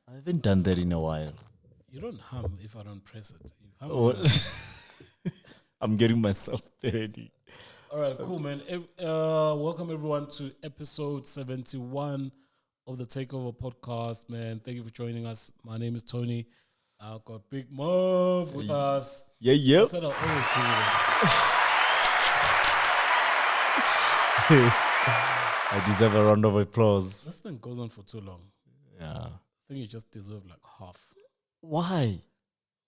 I haven't done that in a while. You don't hum if I don't press it. You hum. Oh. I'm getting myself ready. All right, cool, man. Welcome everyone to episode 71 of the Takeover podcast, man. Thank you for joining us. My name is Tony. I've got Big Move with us. Yeah. I said I'll always give you this. I deserve a round of applause. This thing goes on for too long. Yeah. I think you just deserve like half. Why?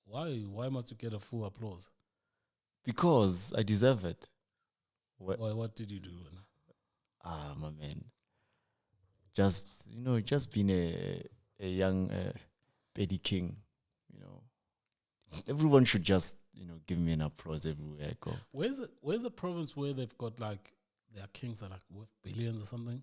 Why must you get a full applause? Because I deserve it. What did you do? My man. Just being a young petty king, Everyone should just, give me an applause everywhere I go. Where's the province where they've got like their kings are like worth billions or something?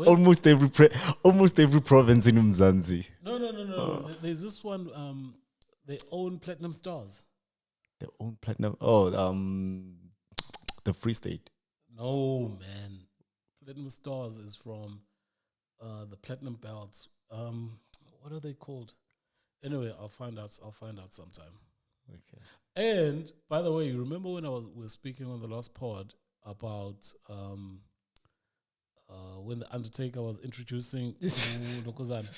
Almost every province in Mzansi. No. There's this one. They own platinum stars. They own platinum. Oh, the Free State. No, man. Platinum stars is from the platinum belts. What are they called? Anyway, I'll find out sometime. Okay. And by the way, you remember when we were speaking on the last pod about when the Undertaker was introducing Lokozana?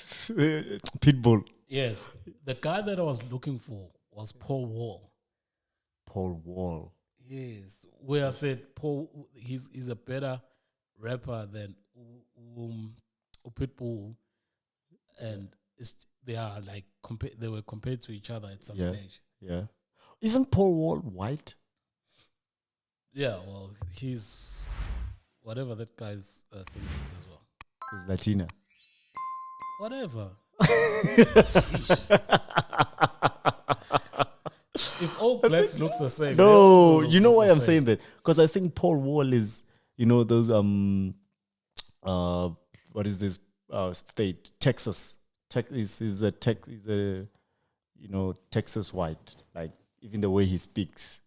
Pitbull. Yes. The guy that I was looking for was Paul Wall. Paul Wall. Yes. Where I said Paul, he's a better rapper than Pitbull, and they are like they were compared to each other at some stage. Yeah. Isn't Paul Wall white? Yeah. Well, he's whatever that guy's thing is as well. He's Latina. Whatever. If all blacks looks the same. No, you know why I'm saying that? Because I think Paul Wall is, those what is this state? Texas. Is a Texas white. Like even the way he speaks.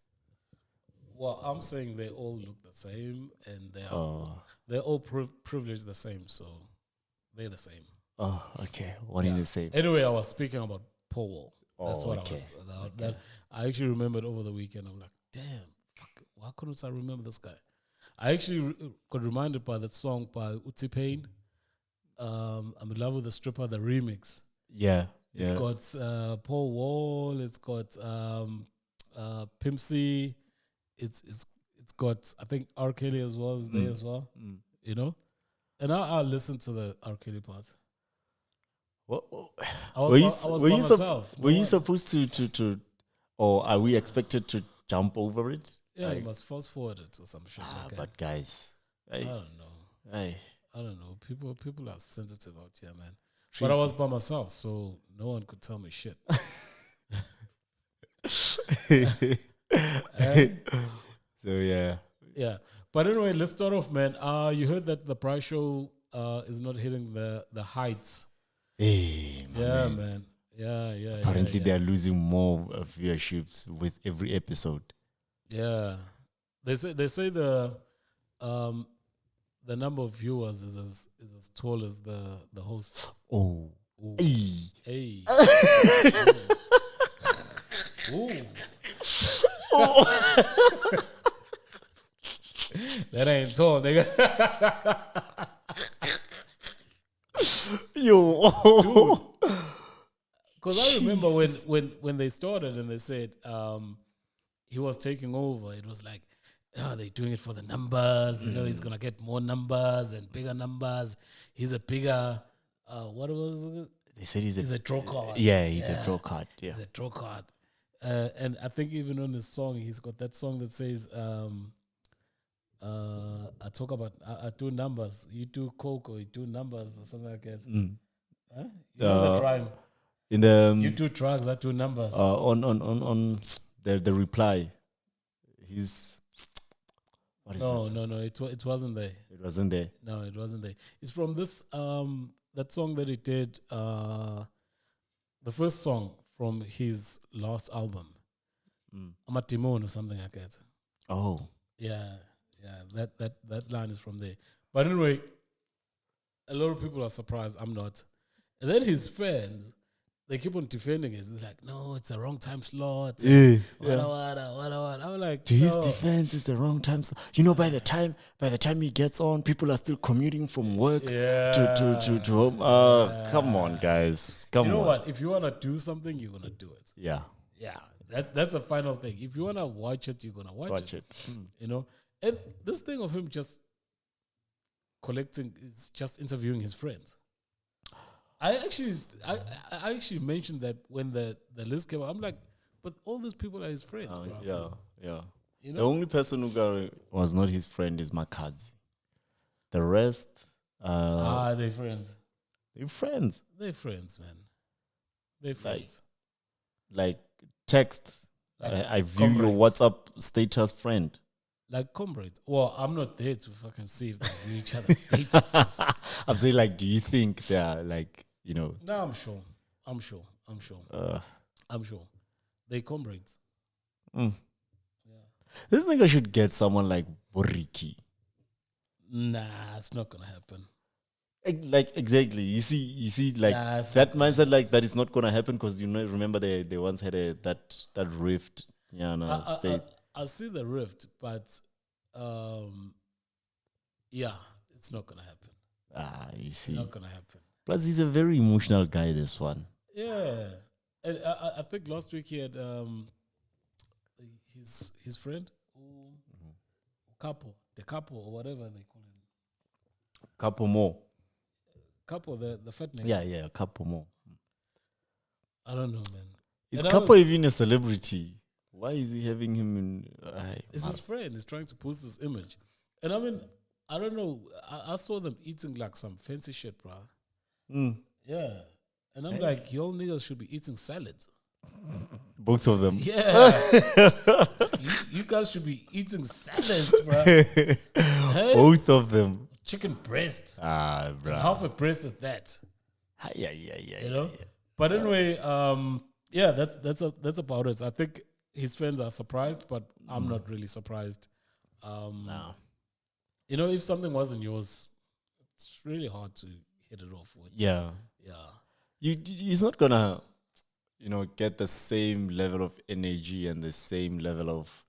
Well, I'm saying they all look the same, and they're all privileged the same, so they're the same. Oh, okay. One in the same. Anyway, I was speaking about Paul Wall. That's what okay. I was. That I actually remembered over the weekend. I'm like, damn, fuck, why couldn't I remember this guy? I actually got reminded by that song by Uzi Payne. I'm in love with the stripper, the remix. Yeah. It's got Paul Wall. It's got Pimp C. It's got, I think, R. Kelly as well is there as well. And I'll listen to the R. Kelly part. Were you supposed to, or are we expected to jump over it? Yeah, you must fast forward it or some shit. But guys, I don't know. I don't know. People are sensitive out here, man. But I was by myself, so no one could tell me shit. So yeah. But anyway, let's start off, man. You heard that the price show is not hitting the heights. Hey, man. Yeah. Apparently, they are losing more viewerships with every episode. Yeah, they say the number of viewers is as tall as the host. Oh, ooh. Hey. Ooh. That ain't tall, nigga. Yo, dude. Because I remember when they started and they said he was taking over. It was like, they're doing it for the numbers. He's gonna get more numbers and bigger numbers. He's a bigger. What was it? They said he's a draw card. Yeah, he's a draw card. Yeah, he's a draw card. And I think even on his song, he's got that song that says, I talk about, I do numbers. You do coke or you do numbers or something like that. Huh? You know the rhyme? In the you do drugs, I do numbers. On the reply, he's. What is no. It wasn't there. It wasn't there. No, it wasn't there. It's from this that song that he did. The first song from his last album, Amatimon or something like that. Oh, yeah. That line is from there. But anyway, a lot of people are surprised. I'm not. And then his friends, they keep on defending it. It's like, no, it's the wrong time slot. Yeah. What. I'm like, To his defense, it's the wrong time. You know, by the time he gets on, people are still commuting from work to home. Come on, guys. Come on. You know what? If you want to do something, you're going to do it. Yeah. Yeah. That's the final thing. If you want to watch it, you're going to watch it. You know? And this thing of him just collecting, is just interviewing his friends. I actually mentioned that when the list came out. I'm like, but all these people are his friends, bro. Yeah. You know? The only person who was not his friend is Makazi. The rest, they're friends. They're friends. They're friends, man. They're friends. Like text. Like I view your WhatsApp status friend. Like comrades. Well, I'm not there to fucking see if they view each other's statuses. I'm saying, like, do you think they're like, you know? No, I'm sure. They comrades. Yeah. This nigga should get someone like Boriki. Nah, it's not gonna happen. Like, exactly. You see, like that mindset, like that is not gonna happen because remember they once had that rift. Yeah, no, space. I see the rift, but it's not gonna happen. You see, it's not gonna happen. Plus, he's a very emotional guy. This one. Yeah, and I think last week he had his friend, the couple or whatever they call him. Couple, the fat nigga. Yeah, a couple more. I don't know, man. Is couple even a celebrity? Why is he having him in? It's his friend. He's trying to post his image, and I mean, I don't know. I saw them eating like some fancy shit, bro. Yeah, and I'm like, y'all niggas should be eating salads. Both of them. Yeah. you guys should be eating salads, bro. Hey? Both of them. Chicken breast. Bro. And half a breast at that. Yeah. You know? But anyway, that's about it. I think his fans are surprised, but I'm not really surprised. No. You know, if something wasn't yours, it's really hard to hit it off with. Yeah. He's not gonna, get the same level of energy and the same level of,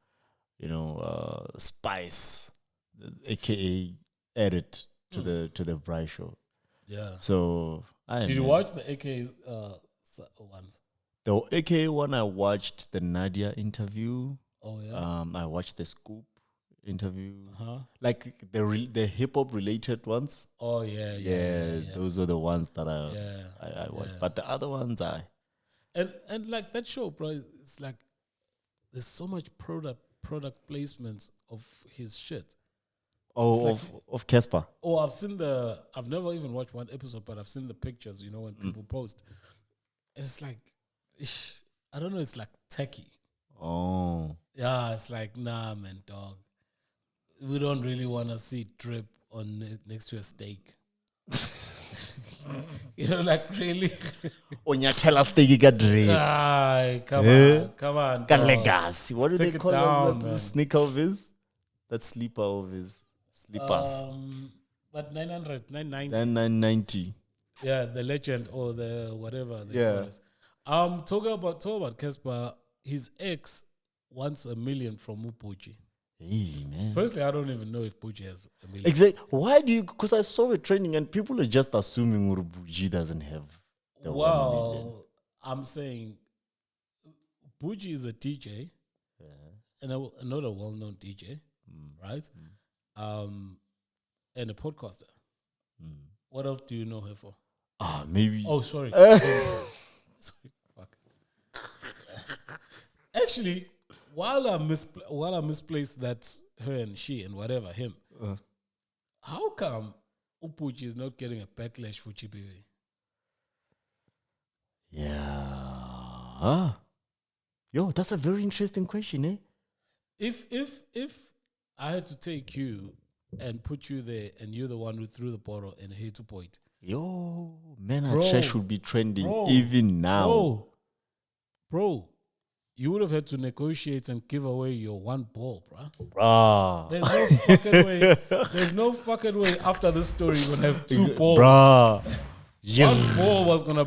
spice, aka edit to the Bri show. Yeah. So did you watch the AK ones? The AK one, I watched the Nadia interview. Oh yeah. I watched the Scoop interview. Like the hip hop related ones. Oh yeah. Those are the ones that I watched. Yeah. But the other ones and like that show, bro, it's like there's so much product placements of his shit. Oh, of Cassper. Oh, I've never even watched one episode, but I've seen the pictures, when people post. It's like, I don't know, it's like tacky. Oh. Yeah, it's like, nah, man, dog. We don't really want to see drip next to a steak. Like really. Onyatela steak got drip. Come on. Got legacy. What do they call down, that sneaker of his? That sleeper of his. Sleepers. But 900, 990. 990. Yeah, the legend or the whatever they call it. Talking about Cassper, his ex wants $1 million from Boity. Hey, man. Firstly, I don't even know if Boity has $1 million. Exactly. Why do you? Because I saw it trending and people are just assuming Boity doesn't have the $1 million. I'm saying Boity is a DJ, and not a well-known DJ, right? And a podcaster. What else do you know her for? Maybe. Oh, sorry. Sorry. Fuck. Actually, while I misplaced that her and she and whatever him, how come Boity is not getting a backlash for GBV? Yeah. Yo, that's a very interesting question, eh? If I had to take you and put you there, and you're the one who threw the bottle and hit to point. Yo, man, I should be trending even now. Bro, you would have had to negotiate and give away your one ball, bruh. There's no fucking way. There's no fucking way after this story you're going to have 2 balls. Bruh. One ball was gonna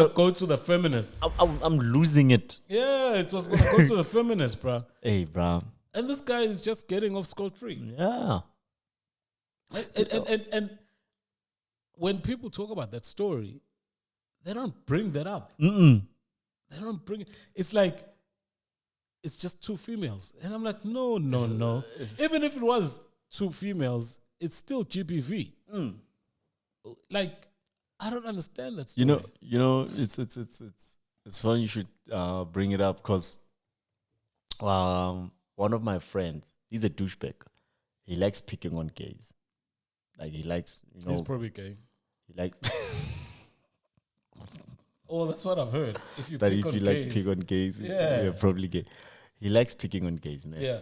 go to the feminists. I'm losing it. Yeah, it was gonna go to the feminists, bro. Hey, bro. And this guy is just getting off scot-free. Yeah. And when people talk about that story, they don't bring that up. Mm-mm. They don't bring it. It's like, it's just two females. And I'm like, no. Even if it was two females, it's still GBV. Like, I don't understand that story. You know, it's fun you should bring it up because one of my friends, he's a douchebag. He likes picking on gays. Like he likes, he's probably gay. He likes. Oh, that's what I've heard. If you like pick on gays, yeah, you're probably gay. He likes picking on gays. Yeah.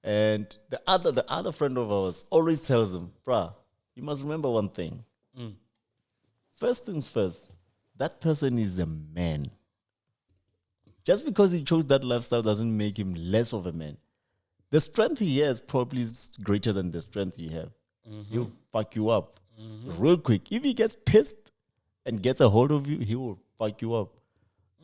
And the other friend of ours always tells him, bruh, you must remember one thing. First things first, that person is a man. Just because he chose that lifestyle doesn't make him less of a man. The strength he has probably is greater than the strength you have. He'll fuck you up real quick. If he gets pissed and gets a hold of you, he will fuck you up.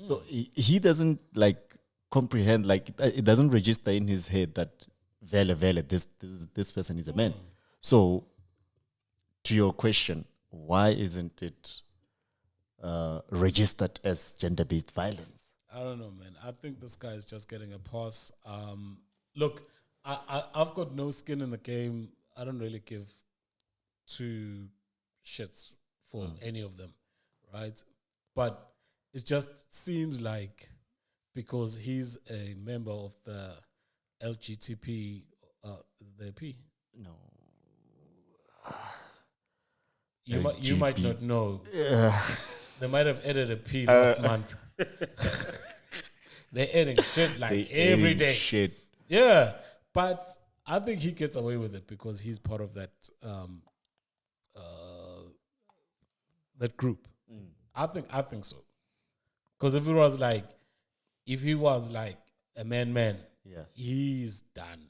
So he doesn't like comprehend, like it doesn't register in his head that this person is a man. So to your question, why isn't it registered as gender-based violence? I don't know, man. I think this guy is just getting a pass. Look, I've got no skin in the game. I don't really give two shits for any of them, right? But it just seems like because he's a member of the LGTP, the P? No. You might not know. They might have added a P last month. They're adding shit like every day. Shit. Yeah, but I think he gets away with it because he's part of that that group. I think so. Because if he was like a man, yeah, he's done.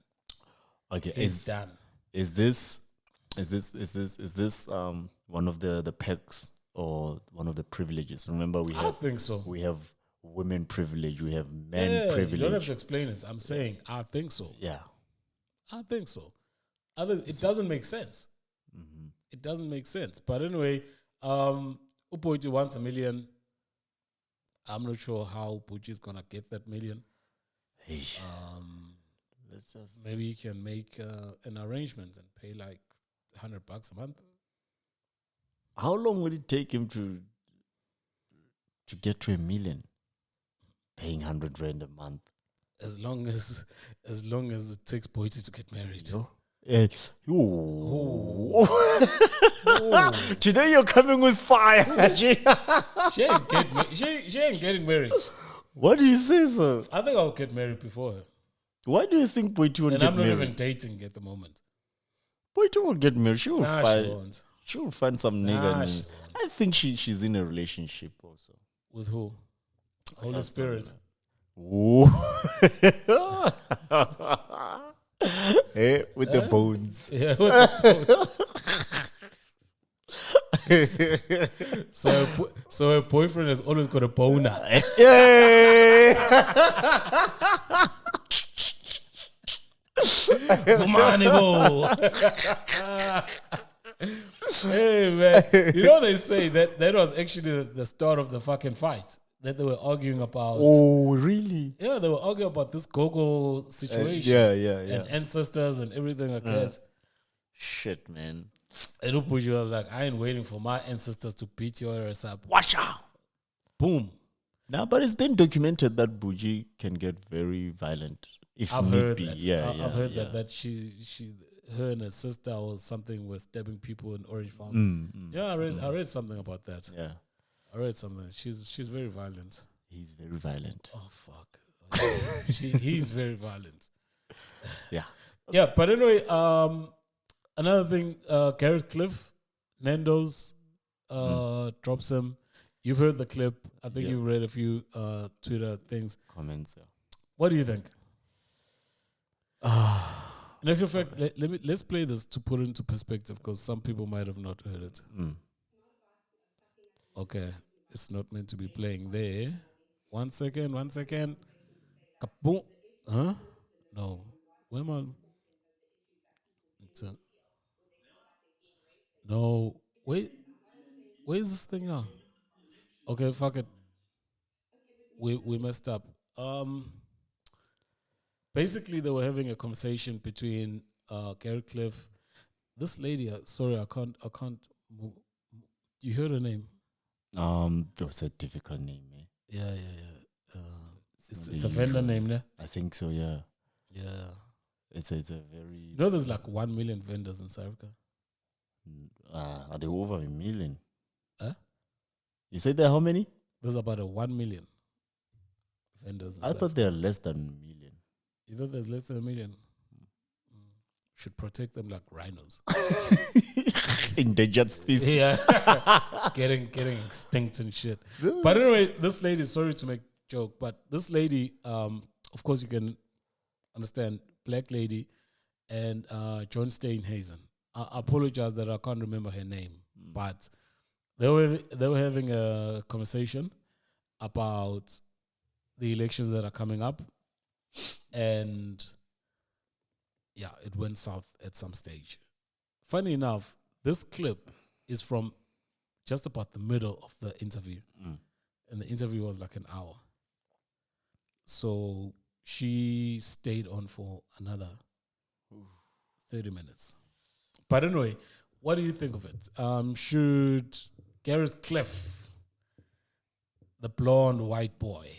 Okay, he's done. Is this one of the perks or one of the privileges? Remember, I think so. We have women privilege, we have men privilege. You don't have to explain this. I'm saying I think so. Yeah, I think so. It doesn't make sense. It doesn't make sense. But anyway, Boity wants $1 million. I'm not sure how Boity is gonna get that $1 million. Let's just maybe he can make an arrangement and pay like $100 a month. How long would it take him to get to $1 million? Paying 100 rand a month. As long as it takes Boity to get married. Today you're coming with fire. She ain't getting married. What do you say, sir? I think I'll get married before her. Why do you think Boity will get married? And I'm not even dating at the moment. Boity will get married. She will find. She won't. She will find some nigga. I think she's in a relationship also. With who? Holy Spirit. With the bones. Yeah, with the bones. So her boyfriend has always got a boner. Yeah. Hey man, you know they say that was actually the start of the fucking fight that they were arguing about. Oh, really? Yeah, they were arguing about this go-go situation. Yeah. And ancestors and everything like that. Shit, man. And Boity was like, I ain't waiting for my ancestors to beat your ass up. Watch out! Boom. Now, but it's been documented that Boity can get very violent. I've heard that. I've heard that her and her sister or something were stabbing people in Orange Farm. Yeah, I read something about that. Yeah. I read something. She's very violent. He's very violent. Oh fuck. He's very violent. Yeah. Yeah, but anyway, another thing, Gareth Cliff, Nando's drops him. You've heard the clip. I think you've read a few Twitter things. Comments. Yeah. What do you think? In actual fact, let's play this to put it into perspective because some people might have not heard it. Okay, it's not meant to be playing there. 1 second, 1 second. Kaboom. Huh? No. Where am I? No. Wait. Where's this thing now? Okay, fuck it. We messed up. Basically, they were having a conversation between Gareth Cliff. This lady, sorry, I can't move. You heard her name? It's a difficult name, eh? Yeah. It's not a the vendor usual. name, yeah? I think so, yeah. Yeah. It's a very. You know, there's like 1 million vendors in South Africa. Are they over 1 million? Huh? You said there how many? There's about 1 million vendors in I South thought there are less than 1 million. You thought there's less than 1 million? Should protect them like rhinos. Endangered species. Yeah. getting extinct and shit. But anyway, this lady, sorry to make joke, but this lady, of course you can understand, black lady and John Steenhuisen. I apologize that I can't remember her name, but they were having a conversation about the elections that are coming up, and yeah, it went south at some stage. Funny enough, this clip is from just about the middle of the interview, and the interview was like an hour. So she stayed on for another 30 minutes. But anyway, what do you think of it? Should Gareth Cliff, the blonde white boy,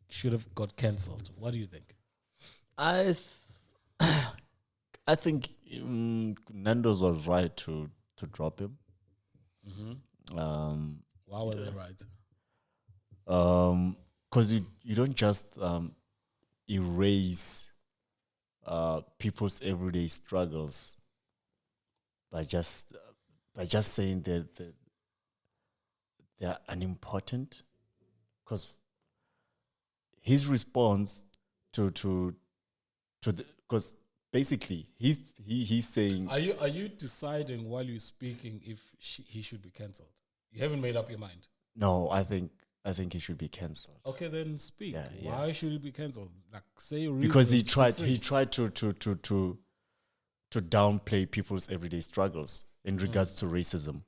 should have got cancelled? What do you think? I think Nando's was right to drop him. Why were they right? Because you don't just erase people's everyday struggles by just saying that they're unimportant. Because his response to the, because basically he's saying, Are you deciding while you're speaking if he should be cancelled? You haven't made up your mind. no, I think he should be cancelled. Okay, then speak. Yeah. Why should he be cancelled? Like, say Because he reasons, tried be free. to downplay people's everyday struggles in regards to racism.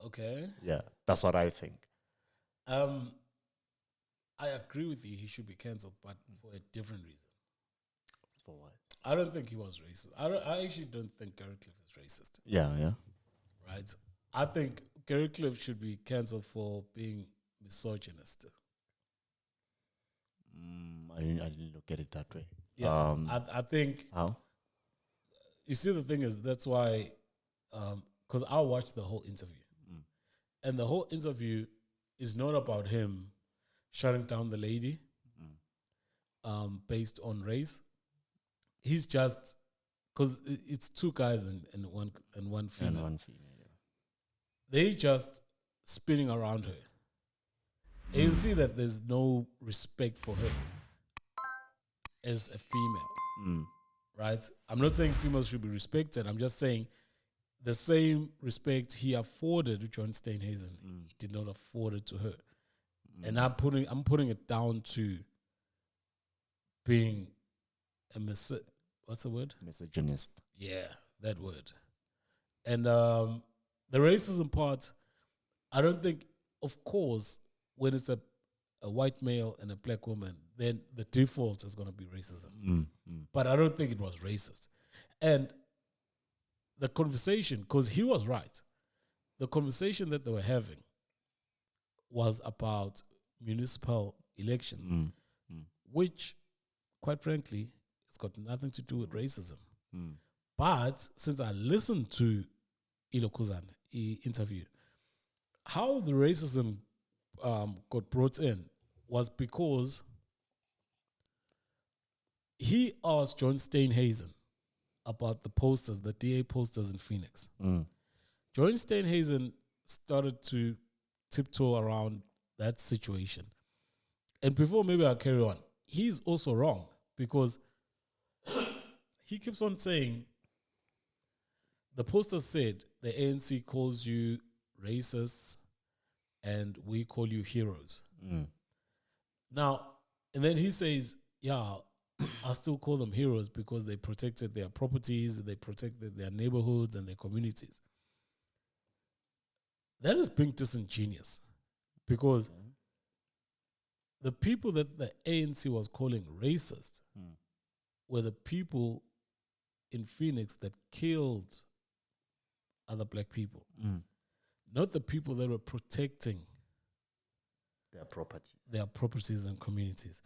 Okay. Yeah, that's what I think. I agree with you. He should be cancelled, but for a different reason. For what? I don't think he was racist. I actually don't think Gareth Cliff is racist. Yeah. Right. I think Gareth Cliff should be cancelled for being misogynist. I didn't look at it that way. Yeah. I think. How? You see, the thing is, that's why, because I watched the whole interview. And the whole interview is not about him shutting down the lady based on race. He's just, because it's two guys and one female. And one female. Yeah. They just spinning around her. And you see that there's no respect for her as a female. Right? I'm not saying females should be respected. I'm just saying the same respect he afforded to John Steenhuisen, he did not afford it to her. And I'm putting it down to being a what's the word? Misogynist. Yeah, that word. And the racism part, I don't think, of course, when it's a white male and a black woman, then the default is going to be racism. But I don't think it was racist. And the conversation, because he was right, the conversation that they were having was about municipal elections, which, quite frankly, it's got nothing to do with racism. But since I listened to Ilokuzan interview, how the racism got brought in was because he asked John Steenhuisen about the posters, the DA posters in Phoenix. John Steenhuisen started to tiptoe around that situation. And before maybe I'll carry on, he's also wrong because he keeps on saying the poster said the ANC calls you racists and we call you heroes. Mm. Now, and then he says, yeah, I still call them heroes because they protected their properties, they protected their neighborhoods and their communities. That is being disingenuous because the people that the ANC was calling racist were the people in Phoenix that killed other black people, not the people that were protecting their properties and communities.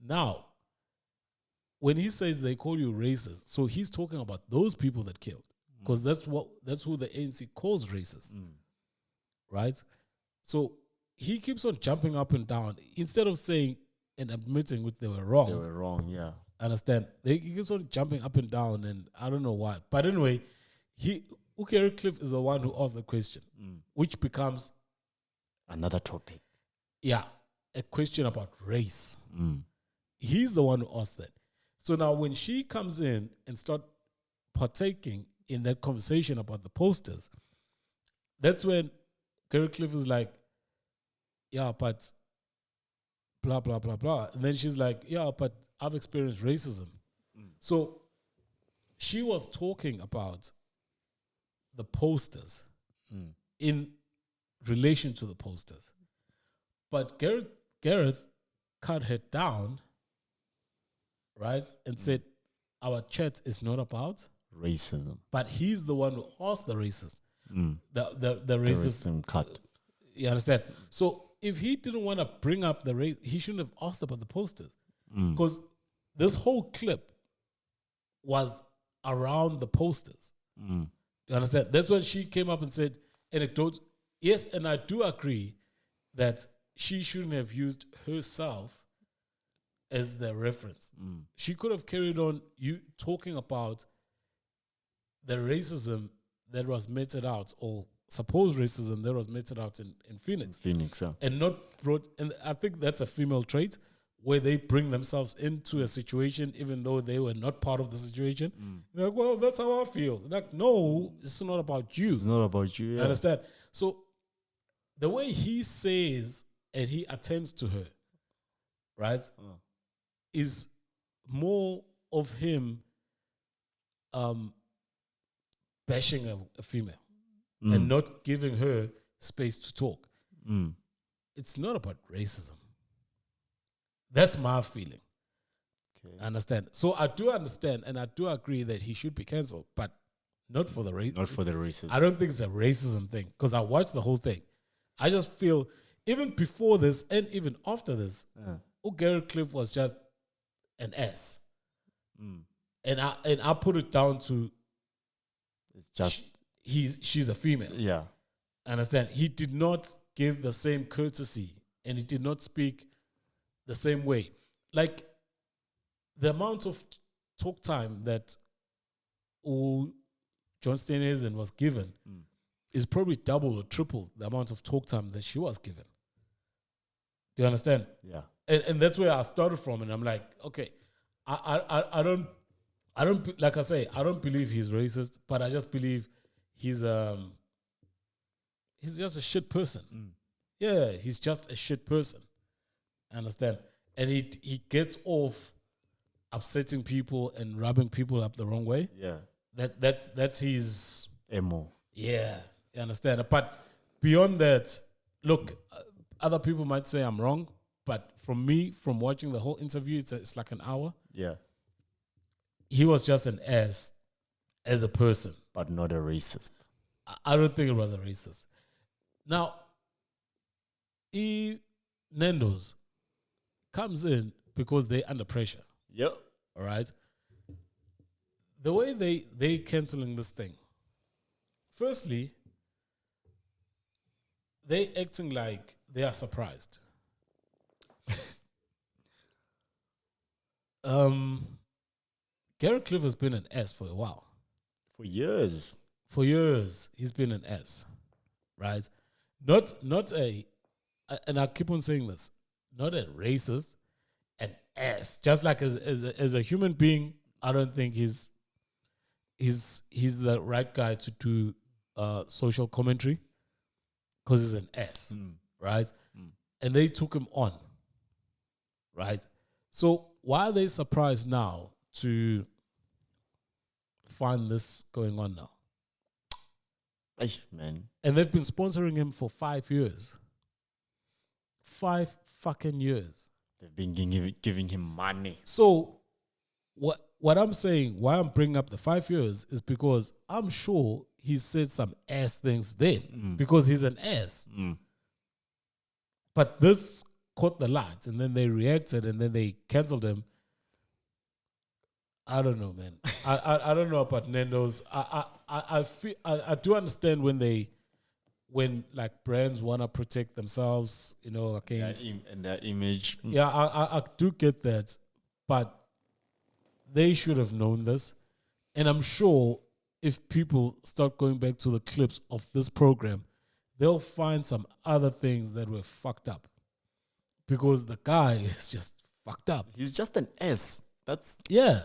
Now, when he says they call you racist, so he's talking about those people that killed, because that's who the ANC calls racist, right? So he keeps on jumping up and down instead of saying and admitting what they were wrong. They were wrong, yeah. Understand? He keeps on jumping up and down, and I don't know why. But anyway, Cliff is the one who asked the question, which becomes another topic. Yeah, a question about race. He's the one who asked that. So now when she comes in and start partaking in that conversation about the posters, that's when Gary Cliff is like, yeah, but blah, blah, blah, blah. And then she's like, yeah, but I've experienced racism. So she was talking about the posters in relation to the posters. But Gareth cut her down, right, and said, our chat is not about racism. But he's the one who asked the racist. The racist cut. You understand? So if he didn't want to bring up the race, he shouldn't have asked about the posters. Because this whole clip was around the posters. You understand? That's when she came up and said, anecdotes. Yes, and I do agree that she shouldn't have used herself as the reference. She could have carried on you talking about the racism that was meted out, or supposed racism that was meted out in Phoenix. And not brought, and I think that's a female trait, where they bring themselves into a situation even though they were not part of the situation. They're like, well, that's how I feel. Like, no, it's not about you. It's not about you, yeah. Understand? So the way he says and he attends to her, right, is more of him bashing a female and not giving her space to talk. It's not about racism. That's my feeling. Okay. Understand? So I do understand and I do agree that he should be cancelled, but not for the racism. Not for the racism. I don't think it's a racism thing because I watched the whole thing. I just feel even before this and even after this, Gareth Cliff was just an ass. And I put it down to it's just she's a female. Yeah. Understand? He did not give the same courtesy and he did not speak the same way. Like the amount of talk time that John Steenhuisen was given is probably double or triple the amount of talk time that she was given. Do you understand? Yeah. And that's where I started from. And I'm like, okay, I don't like I say, I don't believe he's racist, but I just believe he's just a shit person. Yeah, he's just a shit person. Understand? And he gets off upsetting people and rubbing people up the wrong way. Yeah. That's his MO. Yeah, you understand. But beyond that, look, other people might say I'm wrong, but from watching the whole interview, it's like an hour. Yeah. He was just an ass as a person. But not a racist. I don't think it was a racist. Now, Nando's comes in because they're under pressure. Yep. All right. The way they canceling this thing. Firstly, they acting like they are surprised. Gareth Cliff has been an ass for a while. For years. For years, he's been an ass. Right? Not a, and I keep on saying this, not a racist, an ass. Just like as a human being, I don't think he's the right guy to do social commentary. because he's an S, right? And they took him on, right? So why are they surprised now to find this going on now? Ay, man. And they've been sponsoring him for 5 years. 5 fucking years. They've been giving him money. So what I'm saying, why I'm bringing up the 5 years is because I'm sure he said some ass things then because he's an ass. But this caught the lights and then they reacted and then they cancelled him. I don't know, man. I don't know about Nando's. I feel I do understand when like brands want to protect themselves, you know, against and their image. Yeah, I do get that, but they should have known this. And I'm sure if people start going back to the clips of this program, they'll find some other things that were fucked up. Because the guy is just fucked up. He's just an S. That's yeah.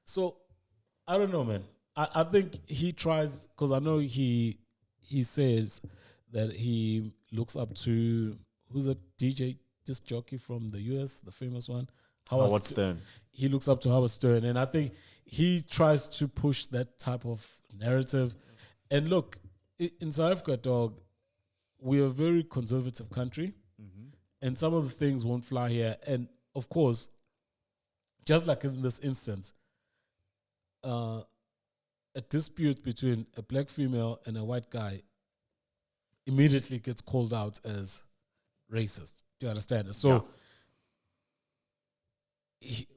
So I don't know, man. I think he tries because I know he says that he looks up to who's a DJ disc jockey from the US, the famous one, Howard Stern. He looks up to Howard Stern, and I think he tries to push that type of narrative. And look, in South Africa, dog, we're a very conservative country, and some of the things won't fly here. And of course, just like in this instance, a dispute between a black female and a white guy immediately gets called out as racist. Do you understand? So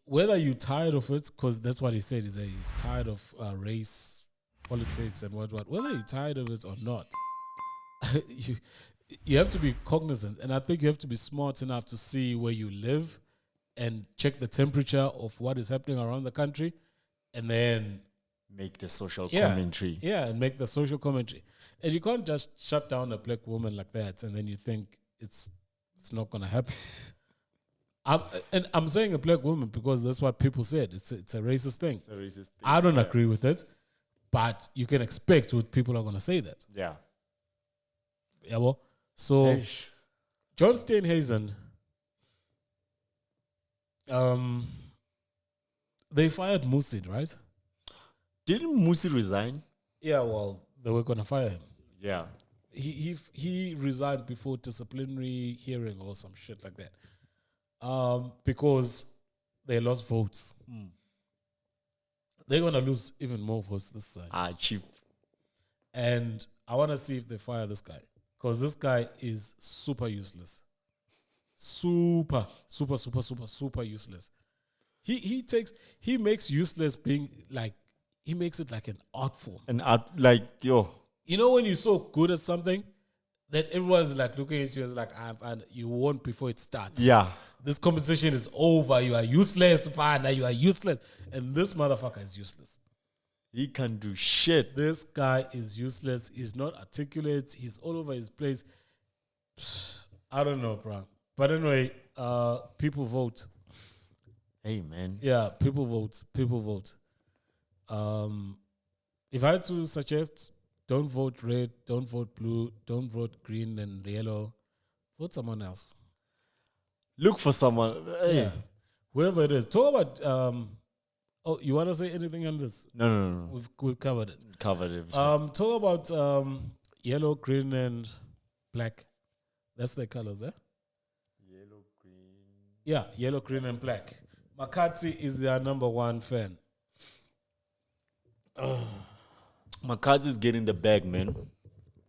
whether you're tired of it, because that's what he said, he's tired of race politics and what, whether you're tired of it or not, you have to be cognizant. And I think you have to be smart enough to see where you live and check the temperature of what is happening around the country and then make the social commentary. Yeah, and make the social commentary. And you can't just shut down a black woman like that and then you think it's not going to happen. I'm saying a black woman because that's what people said. It's a racist thing. It's a racist thing. I don't agree with it, but you can expect what people are going to say that. Yeah. Yeah, well, so John Steenhuisen, they fired Musid, right? Didn't Musid resign? Yeah, well, they were going to fire him. Yeah. He resigned before disciplinary hearing or some shit like that. Because they lost votes. They're going to lose even more votes this time. Cheap. And I want to see if they fire this guy. Because this guy is super useless. Super useless. He makes useless being like, he makes it like an art form. An art, like, yo. You know when you're so good at something that everyone's like looking at you as like, you won before it starts. Yeah. This competition is over. You are useless. Fine, now you are useless. And this motherfucker is useless. He can't do shit. This guy is useless. He's not articulate. He's all over his place. I don't know, bro. But anyway, people vote. Hey, man. Yeah, people vote. People vote. If I had to suggest, don't vote red, don't vote blue, don't vote green and yellow. Vote someone else. Look for someone. Hey. Yeah. Whoever it is. Talk about... oh, you want to say anything on this? No. We've covered it. Covered it. Talk about yellow, green, and black. That's their colors, eh? Yellow, green. Yeah, yellow, green, and black. McCarthy is their number one fan. McCarthy's getting the bag, man.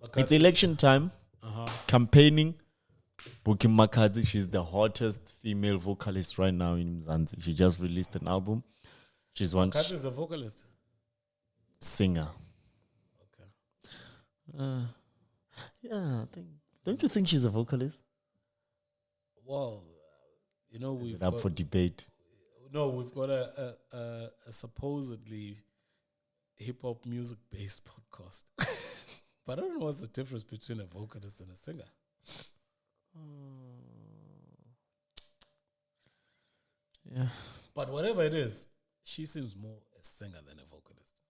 McCarthy. It's election time. Campaigning. Booking McCarthy. She's the hottest female vocalist right now in Mzansi. She just released an album. She's one. McCarthy is a vocalist. Singer. Okay. Yeah, I think. Don't you think she's a vocalist? Well, you know we've up for debate. No, we've got a supposedly hip hop music based podcast. But I don't know what's the difference between a vocalist and a singer. Yeah. But whatever it is, she seems more a singer than a vocalist.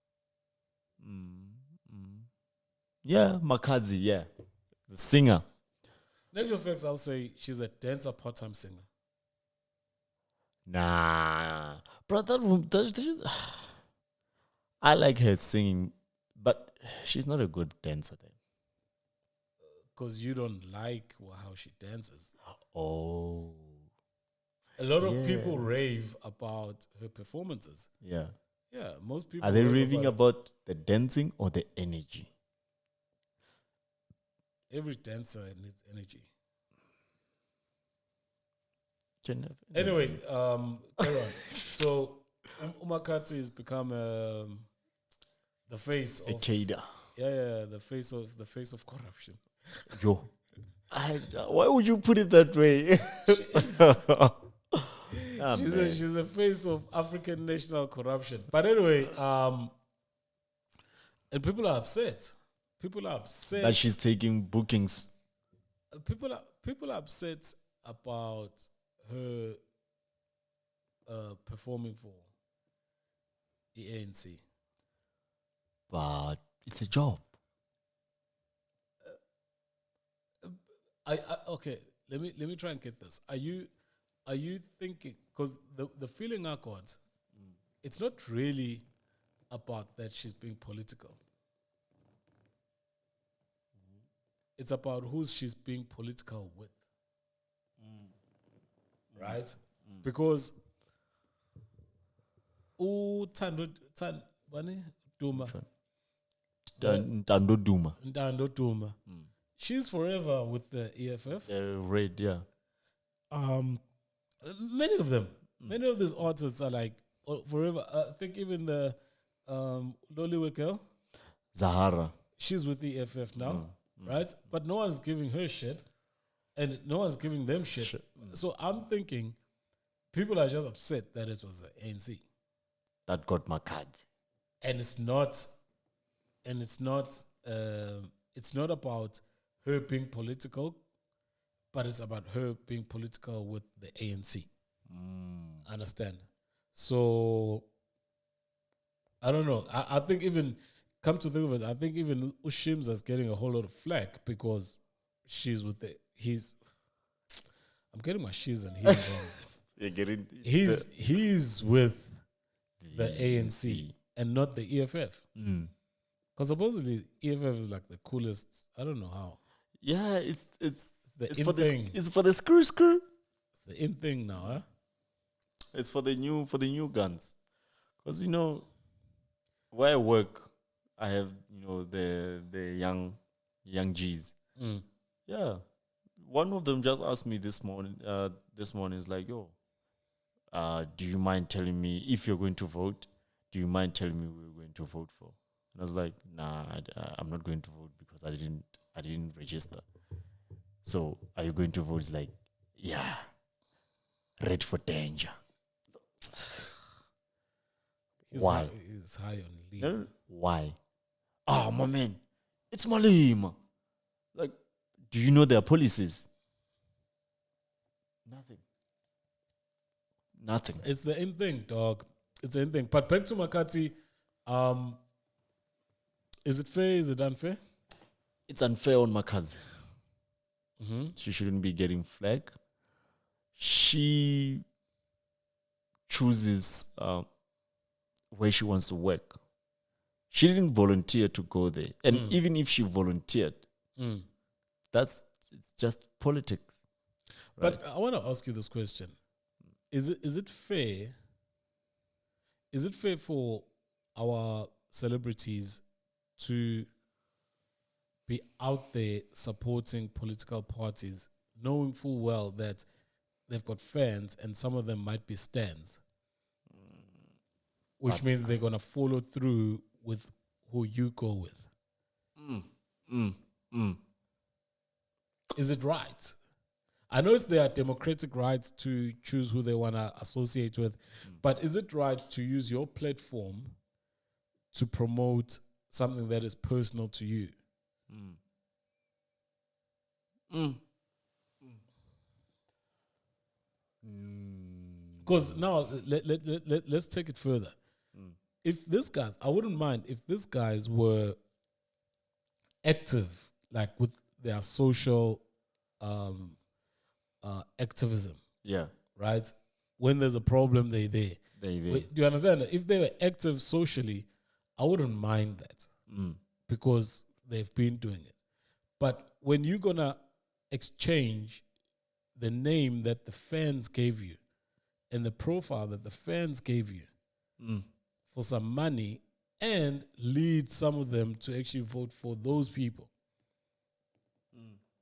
Yeah, Makazi, yeah. The singer. Next effects, I'll say she's a dancer, part-time singer. Nah. Bro, I like her singing, but she's not a good dancer then. Because you don't like how she dances. Oh. A lot of people rave about her performances. Yeah. Yeah, most people Are they rave raving about the dancing or the energy? every dancer needs energy. Anyway, Anyway, carry on. So Umakati has become the face of Akeda. the face of corruption. Yo. Why would you put it that way? She's a face of African national corruption. But anyway, and people are upset. People are upset that she's taking bookings. People are upset about her performing for the ANC. But it's a job. Okay. Let me try and get this. Are you thinking, because the feeling I got, it's not really about that she's being political. It's about who she's being political with. Right? Because Nando Duma. She's forever with the EFF. Red, yeah. Many of them. Many of these artists are like forever. I think even the Loliwe girl, Zahara. she's with the EFF now, right? But no one's giving her shit, and no one's giving them shit. So I'm thinking people are just upset that it was the ANC. That got my card. And it's not about her being political, but it's about her being political with the ANC. Understand? So I don't know. I think even come to think of it, I think even Ushim's is getting a whole lot of flack because she's with I'm getting my she's and he's wrong. You're getting He's with the ANC and not the EFF. Because supposedly EFF is like the coolest. I don't know how. Yeah, it's for thing. It's for the screw. It's the in thing now, huh? It's for the new guns. Because where I work, I have the young G's. Yeah, one of them just asked me this morning. Is like, yo, do you mind telling me if you're going to vote? Do you mind telling me who you're going to vote for? And I was like, nah, I'm not going to vote because I didn't register. So are you going to vote? It's like, yeah, red for danger. Why? He's high on leave. Why? Oh, my man, it's Malima. Like, do you know their policies? Nothing. It's the in thing, dog. It's the in thing. But back to Makati, is it fair? Is it unfair? It's unfair on Makazi. She shouldn't be getting flag. She chooses where she wants to work. She didn't volunteer to go there. And even if she volunteered, it's just politics. Right? But I want to ask you this question. Is it fair? Is it fair for our celebrities to be out there supporting political parties, knowing full well that they've got fans and some of them might be stands, which means they're going to follow through with who you go with? Is it right? I know it's their democratic rights to choose who they want to associate with, but is it right to use your platform to promote something that is personal to you? Because now let's take it further. If this guys, I wouldn't mind if these guys were active, like with their social activism, Yeah. right? When there's a problem, they're there. Do you understand? If they were active socially, I wouldn't mind that because they've been doing it. But when you're going to exchange the name that the fans gave you and the profile that the fans gave you for some money and lead some of them to actually vote for those people,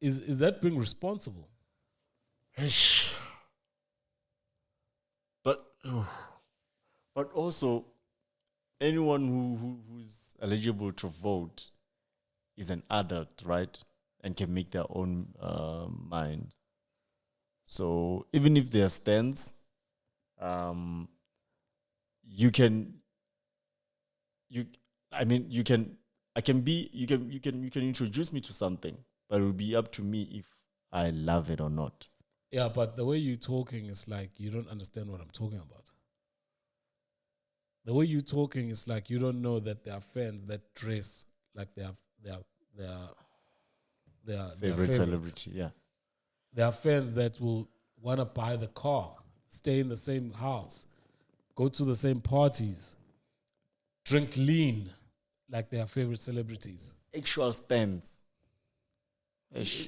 is that being responsible? But also, anyone who's eligible to vote is an adult, right? And can make their own mind. So even if there are stands, you can introduce me to something, but it will be up to me if I love it or not. Yeah, but the way you're talking is like you don't understand what I'm talking about. The way you're talking is like you don't know that there are fans that dress like their Favorite celebrity, yeah. There are fans that will want to buy the car, stay in the same house, go to the same parties, drink lean like their favorite celebrities. Actual stands.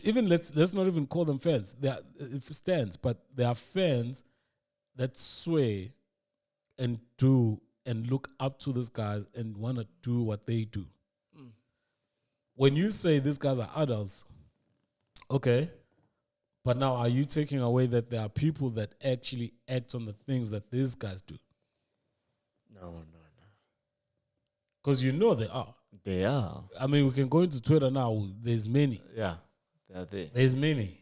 Even let's not even call them fans. They are stands, but they are fans that sway and do and look up to these guys and want to do what they do. When you say these guys are adults, okay, but now are you taking away that there are people that actually act on the things that these guys do? No. Because you know they are. They are. I mean, we can go into Twitter now. There's many. Yeah, they are there. There's many.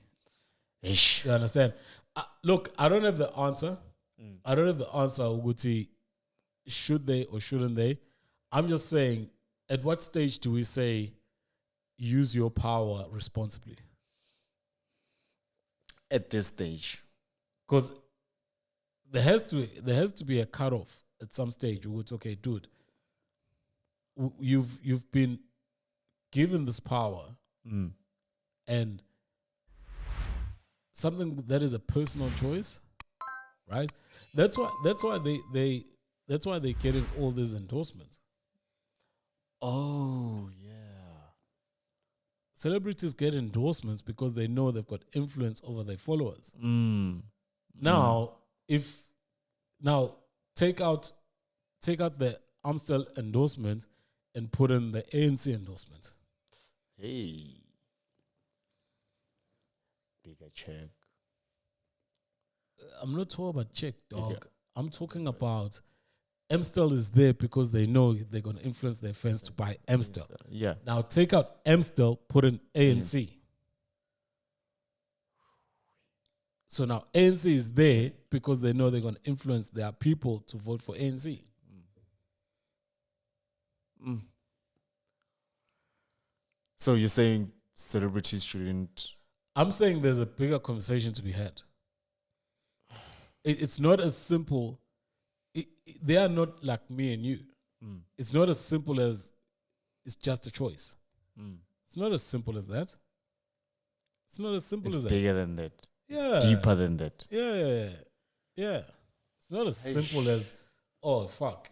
Ish. You understand? Look, I don't have the answer. I don't have the answer, Uguti. Should they or shouldn't they? I'm just saying, at what stage do we say use your power responsibly? At this stage. Because there has to be a cutoff at some stage. It's okay, dude. You've been given this power and something that is a personal choice, right? That's why they're getting all these endorsements. Oh yeah. Celebrities get endorsements because they know they've got influence over their followers. Now, take out the Amstel endorsement and put in the ANC endorsement. Hey. Bigger check. I'm not talking about check, dog. Bigger. I'm talking about Amstel is there because they know they're going to influence their fans to buy Amstel. Yeah. Now take out Amstel, put in ANC. So now ANC is there because they know they're going to influence their people to vote for ANC. So you're saying celebrities shouldn't... I'm saying there's a bigger conversation to be had. It's not as simple... They are not like me and you. It's not as simple as it's just a choice. It's not as simple as that. It's not as simple as that. It's bigger than that. Yeah. It's deeper than that. Yeah. It's not as simple as, oh, fuck.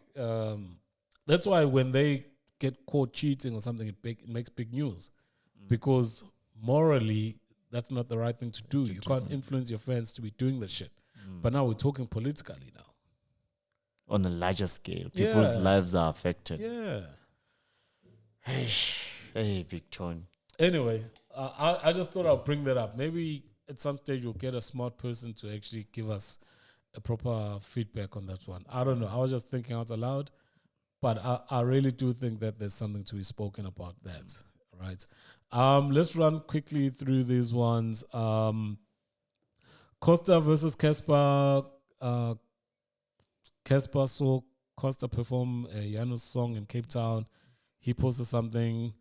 That's why when they get caught cheating or something, it makes big news. Because morally, that's not the right thing to do. You can't influence your fans to be doing that shit. But now we're talking politically now. On a larger scale, people's lives are affected. Yeah. Hey, Big Tone. Anyway, I just thought I'll bring that up. Maybe at some stage we'll get a smart person to actually give us a proper feedback on that one. I don't know. I was just thinking out aloud, but I really do think that there's something to be spoken about that, right? Let's run quickly through these ones. Costa versus Cassper. Cassper saw Costa perform a Janos song in Cape Town. He posted something.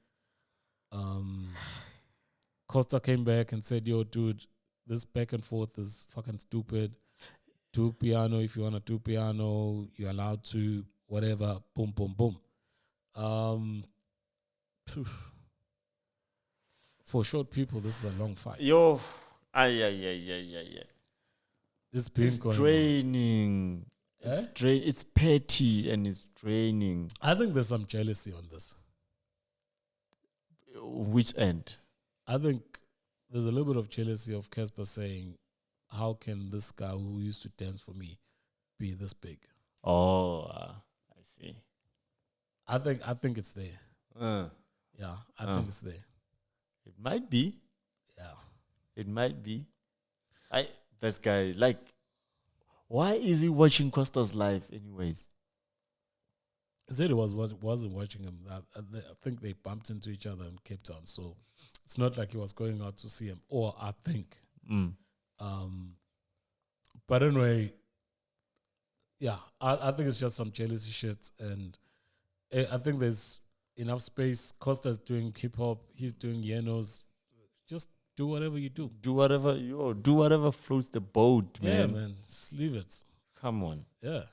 Costa came back and said, yo, dude, this back and forth is fucking stupid. Do piano if you want to do piano. You're allowed to, whatever. Boom, boom, boom. For short people, this is a long fight. Yo, yeah. This been It's going draining. Eh? It's petty and it's draining. on. I think there's some jealousy on this. Which end? I think there's a little bit of jealousy of Cassper saying, how can this guy who used to dance for me be this big? Oh, I see. I think it's there. Uh, Yeah, I think it's there. it might be. Yeah. It might be. This guy, like, why is he watching Costa's live anyways? He said he wasn't watching him. I think they bumped into each other in Cape Town, so it's not like he was going out to see him. Or I think. But anyway, yeah, I think it's just some jealousy shit, and I think there's enough space. Costa's doing hip hop, he's doing Yenos. Just do whatever you do. Do whatever floats the boat, man. Yeah, man, just leave it. Come on. Yeah,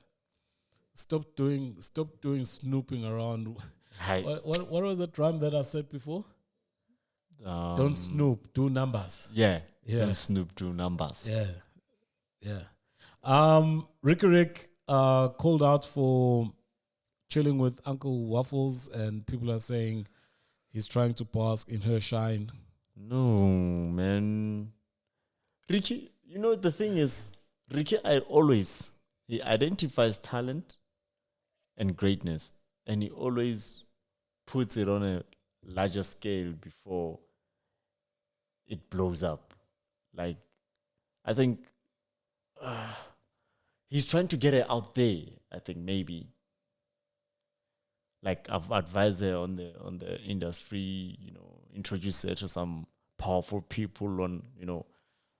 stop doing snooping around. What was that rhyme that I said before? Don't snoop, do numbers. Yeah. Yeah. Snoop do numbers. Yeah. Ricky Rick called out for chilling with Uncle Waffles, and people are saying he's trying to bask in her shine. No, man. Ricky, the thing is, Ricky, he identifies talent and greatness, and he always puts it on a larger scale before it blows up. Like, I think he's trying to get it out there. I think maybe, like, I've advised her on the industry, introduce her to some powerful people on,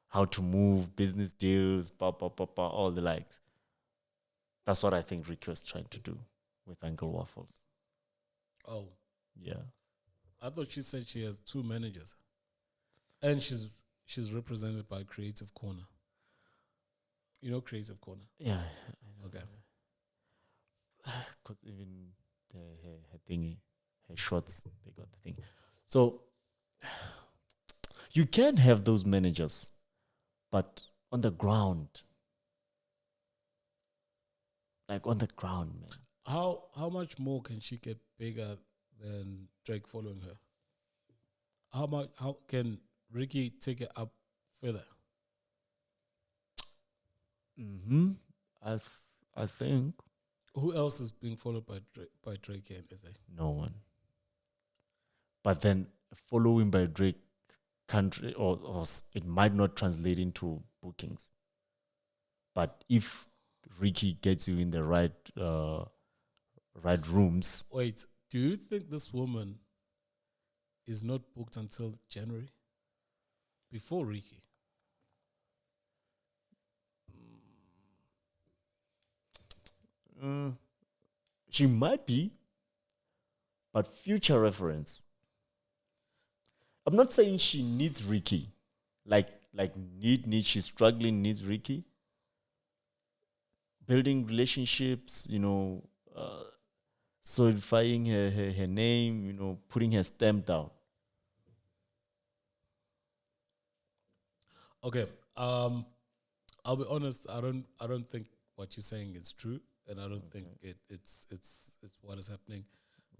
how to move business deals, all the likes. That's what I think Ricky was trying to do with Uncle Waffles. Oh, yeah. I thought she said she has 2 managers, and she's represented by Creative Corner. You know Creative Corner? Yeah. Okay. Because even her thingy, her shorts, they got the thing. So you can have those managers, but on the ground, like on the ground, man. How much more can she get bigger than Drake following her? How can Ricky take it up further? I think Who else is being followed by Drake here in SA? no one. But then following by Drake country or it might not translate into bookings. But if Ricky gets you in the right rooms. Wait, do you think this woman is not booked until January? Before Ricky? She might be, but future reference. I'm not saying she needs Ricky. Like she's struggling, needs Ricky. Building relationships, solidifying her name, putting her stamp down. Okay. I'll be honest, I don't think what you're saying is true, and I don't think it's what is happening.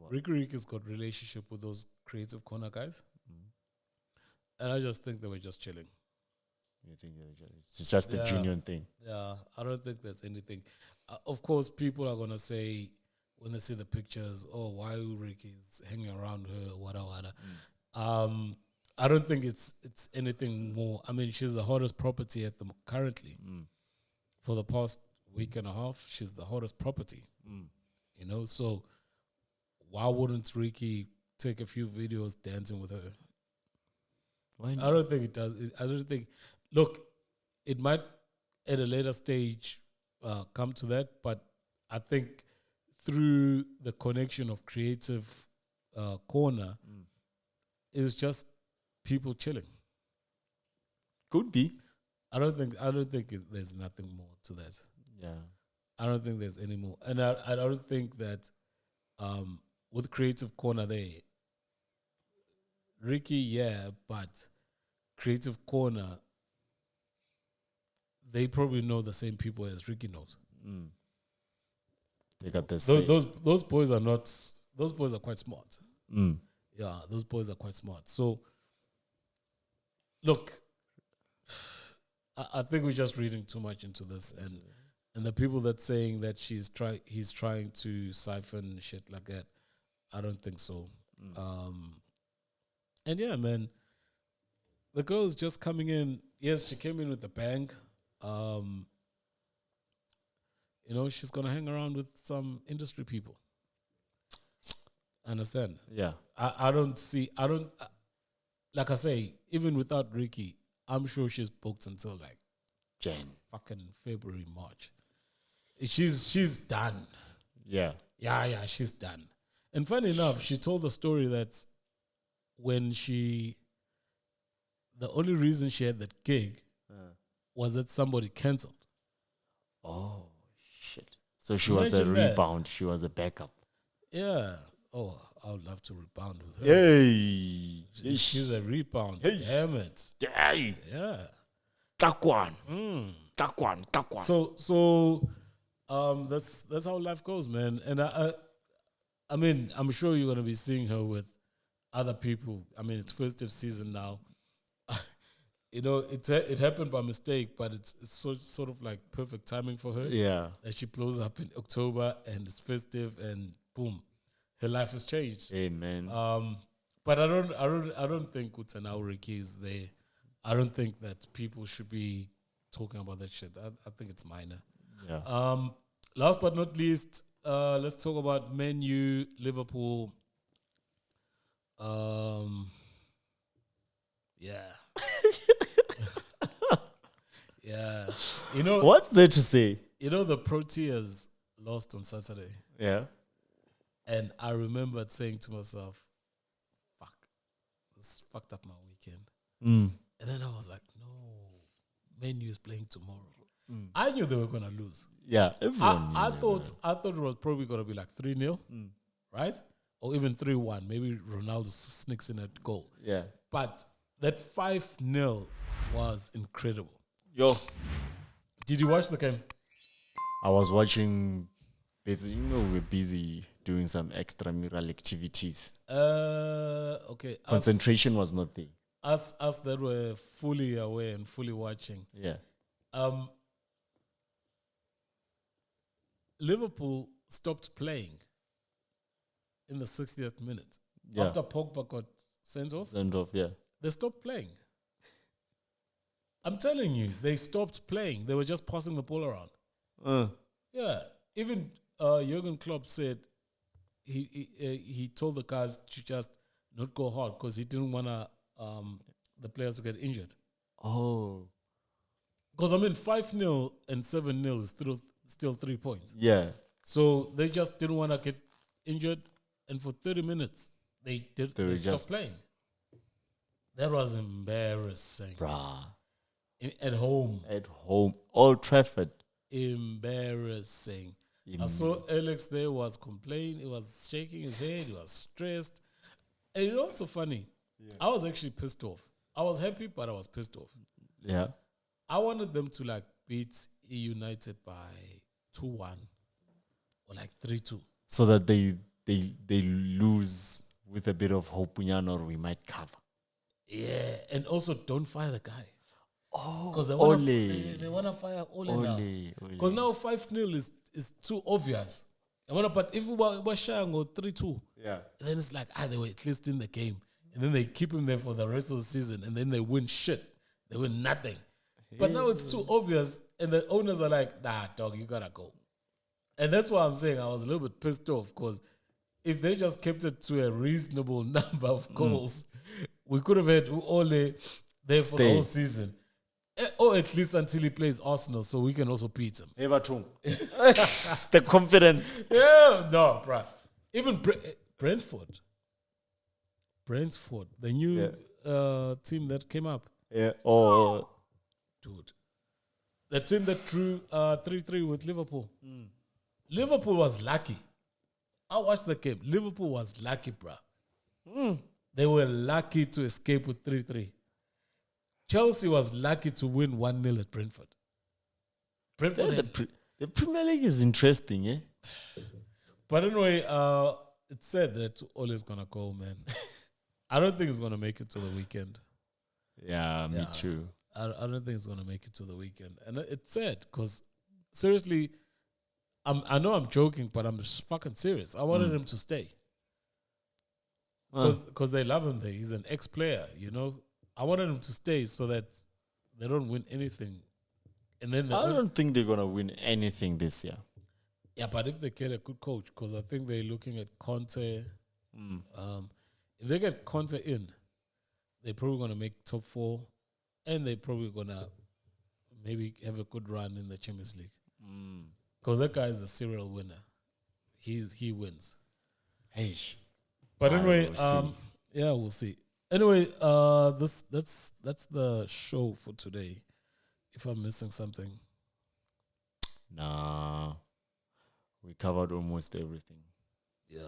Ricky has got relationship with those Creative Corner guys. And I just think they were just chilling. You think it's just a genuine thing? Yeah, I don't think there's anything. Of course, people are gonna say when they see the pictures, "Oh, why Ricky's hanging around her?" Whatever. I don't think it's anything more. I mean, she's the hottest property at the currently. For the past week and a half, she's the hottest property. So why wouldn't Ricky take a few videos dancing with her? Why not? I don't think it does. I don't think. Look, it might at a later stage come to that, but I think through the connection of Creative Corner, it's just people chilling. Could be. I don't think there's nothing more to that. Yeah. I don't think there's any more, and I don't think that with Creative Corner there, Ricky, yeah, but Creative Corner, they probably know the same people as Ricky knows. They got this. Those boys are not. Those boys are quite smart. Mm. Yeah, those boys are quite smart. So, look, I think we're just reading too much into this, and the people that saying that he's trying to siphon shit like that, I don't think so. And yeah, man, the girl is just coming in. Yes, she came in with a bang. She's gonna hang around with some industry people. Understand? Yeah. I don't like I say, even without Ricky, I'm sure she's booked until like Jan. fucking February, March. She's done. Yeah. Yeah, she's done. And funny enough, she told the story that when the only reason she had that gig was that somebody cancelled. Oh, shit. So she was the rebound. She was a backup. Yeah. Oh, I would love to rebound with her. Hey. She's a rebound. Hey. Damn it. Hey. Yeah. Takwan. So that's how life goes, man. And I mean, I'm sure you're gonna be seeing her with other people. I mean, it's festive season now. It happened by mistake, but it's sort of like perfect timing for her. Yeah. That she blows up in October and it's festive and boom, her life has changed. Amen. But I don't think Utanao Ricky is there. I don't think that people should be talking about that shit. I think it's minor. Yeah. Last but not least, let's talk about Man U, Liverpool. Yeah. Yeah. What's there to say? The Proteas lost on Saturday. Yeah. And I remembered saying to myself, fuck, this fucked up my weekend. And then I was like, no, Man U is playing tomorrow. I knew they were going to lose. Yeah, everyone I thought it was probably going to be like 3-0, right? Or even 3-1. Maybe Ronaldo sneaks in a goal. Yeah. But that 5-0 was incredible. Yo. Did you watch the game? I was watching, basically, we're busy doing some extramural activities. Okay. Concentration was not there. Us that were fully aware and fully watching. Yeah. Liverpool stopped playing in the 60th minute. Yeah. After Pogba got sent off. Yeah. They stopped playing. I'm telling you, they stopped playing. They were just passing the ball around. Yeah. Even Jurgen Klopp said he told the guys to just not go hard because he didn't want the players to get injured. Oh. Because, 5-0 and 7-0 is still 3 points. Yeah. So they just didn't want to get injured. And for 30 minutes, they stopped playing. That was embarrassing. Bruh. At home. Old Trafford. Embarrassing. I saw Alex there was complaining. He was shaking his head. He was stressed. And it was so funny. Yeah. I was actually pissed off. I was happy, but I was pissed off. Yeah. I wanted them to beat United by 2-1 or 3-2. So that they lose with a bit of hope, or we might cover. Yeah. And also don't fire the guy. Oh, because they want to fire Ole now. Because now 5-0 is too obvious. But if we were shying or 3-2, then it's like, they were at least in the game. And then they keep him there for the rest of the season. And then they win shit. They win nothing. But now it's too obvious. And the owners are like, nah, dog, you got to go. And that's why I'm saying I was a little bit pissed off. Because if they just kept it to a reasonable number of goals, we could have had Ole there for the whole season. Or at least until he plays Arsenal, so we can also beat him. The confidence. Yeah, no, bruh. Even Brentford, the new team that came up. Yeah. Oh, dude, the team that drew 3-3 with Liverpool. Liverpool was lucky. I watched the game. Liverpool was lucky, bruh. They were lucky to escape with 3-3. Chelsea was lucky to win 1-0 at Brentford. The Premier League is interesting, eh? But anyway, it's said that Ole is going to go, man. I don't think he's going to make it to the weekend. Yeah, me too. I don't think it's going to make it to the weekend. And it's sad because, seriously, I know I'm joking, but I'm just fucking serious. I wanted him to stay. Because they love him there. He's an ex-player, you know. I wanted him to stay so that they don't win anything. And then I don't think they're going to win anything this year. Yeah, but if they get a good coach, because I think they're looking at Conte. If they get Conte in, they're probably going to make top 4, and they're probably going to maybe have a good run in the Champions League. Because that guy is a serial winner. He wins. Hey, but anyway, we'll see. Anyway, that's the show for today. If I'm missing something, nah, we covered almost everything. Yeah,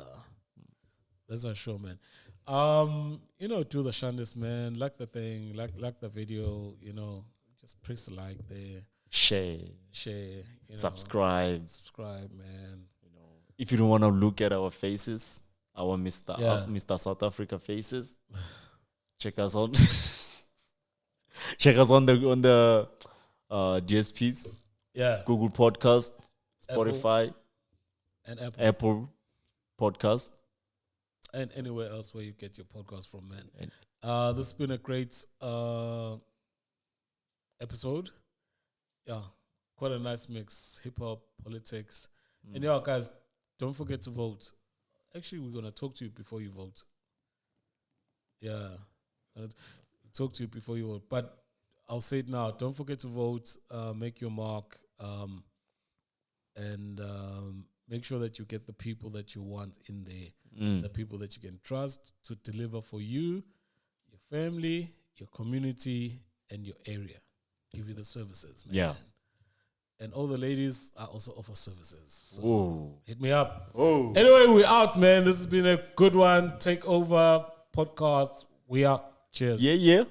that's our show, man. Do the shandis, man. Like the thing, like the video. Just press the like there. Share. Subscribe, man. If you don't want to look at our faces, our Mr. South Africa faces, check us on. Check us on the DSPs. Yeah. Google Podcast, Spotify, and Apple Podcast, and anywhere else where you get your podcast from, man. This has been a great episode. Yeah, quite a nice mix: hip hop, politics, and guys, don't forget to vote. Actually, we're gonna talk to you before you vote. Yeah, talk to you before you vote, but I'll say it now. Don't forget to vote. Make your mark, and make sure that you get the people that you want in there, the people that you can trust to deliver for you, your family, your community, and your area. Give you the services, man. Yeah. And all the ladies also offer services. So hit me up. Oh. Anyway, we're out, man. This has been a good one. Take over podcast. We out. Cheers. Yeah.